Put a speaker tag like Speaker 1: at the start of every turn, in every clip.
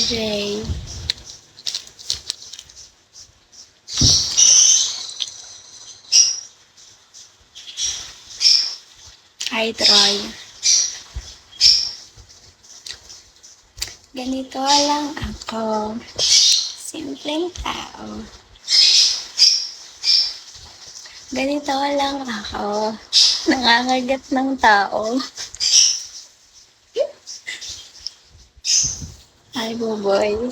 Speaker 1: Jay. Hi, Troy. Ganito lang ako. Simpleng tao. Ganito lang ako. Nangangagat ng tao. Hi, Buboy.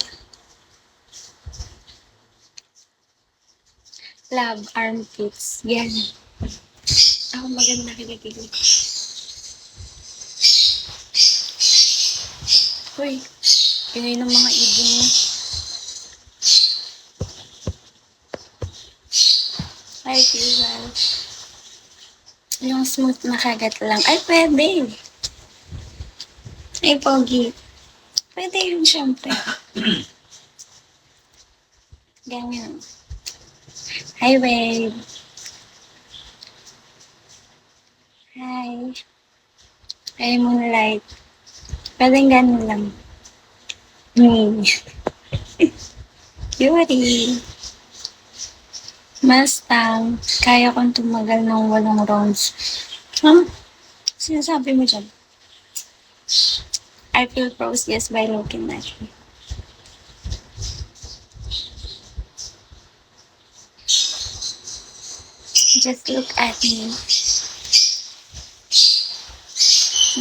Speaker 1: Love armpits. Yan. Ako maganda kinikilig. Uy, ingay ng mga ibon mo. Hi, Tizal. Yung smooth na kagat lang. Ay, pwede. Ay, pogi. Pwede yun, syempre. Ganyan. Hi, babe. Hi. Hi, Moonlight. Pwede ganun lang. Beauty. Mustang. Kaya kong tumagal ng 8 rounds. Sinasabi mo dyan? I feel pros, yes, by looking at you. Just look at me.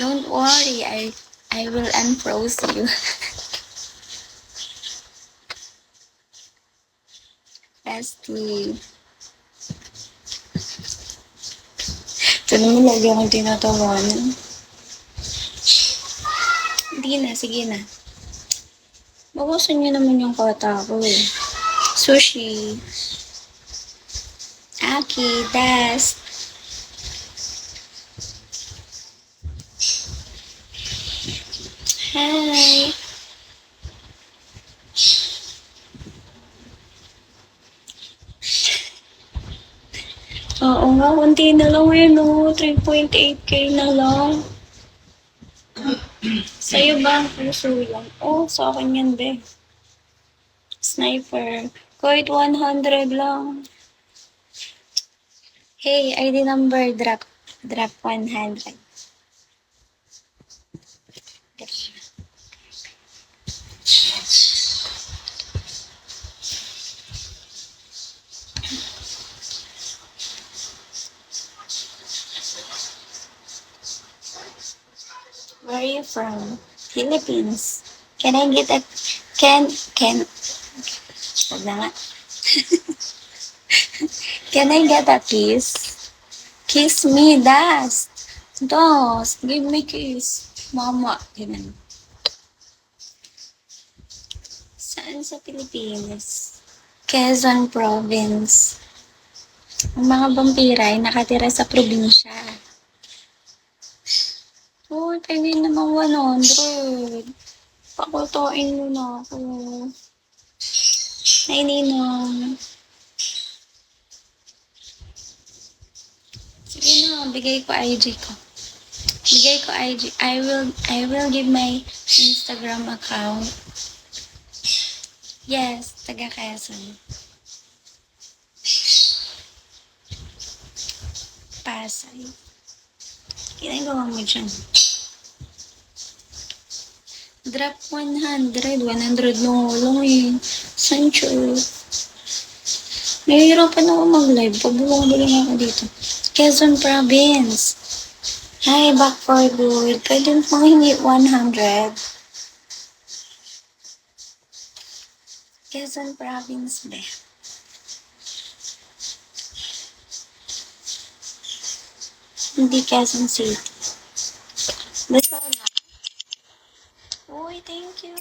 Speaker 1: Don't worry, I will unfroze you. Bestie. Ito naman lagi akong tinatawanan. Hindi na, sige na. Bawasan niyo naman yung kota ko eh. Sushi. Aki, dust. Hi. Oo nga, kunti na lang yun, no? 3.8K na lang. Sa'yo ba ang puso yan? Oh, sa akin yan, be. Sniper. Kahit 100 lang. Hey, ID number, drop 100. Where are you from? Philippines. Can I get a... Can... Wag na nga. Can I get a kiss? Kiss me, dust. Dust, give me kiss. Mama, ganun. Saan sa Pilipinas? Quezon Province. Ang mga vampira ay nakatira sa probinsya. Oh, pwede naman 100. Pakutuin mo na ako. Ay, Ninong. Sige na, bigay ko IG ko. Bigay ko IG. I will give my Instagram account. Yes, taga Quezon. Pasay. Ginagawa mo dyan. Drop 100. 100 nung eh. Sancho. Nahihirapan ako mag-live. Pabulong-bulong ako dito. Quezon Province. Hi, back for good. Pwede mo hingi 100. Quezon Province, be. Hindi Quezon City. Basta na. Uy, thank you.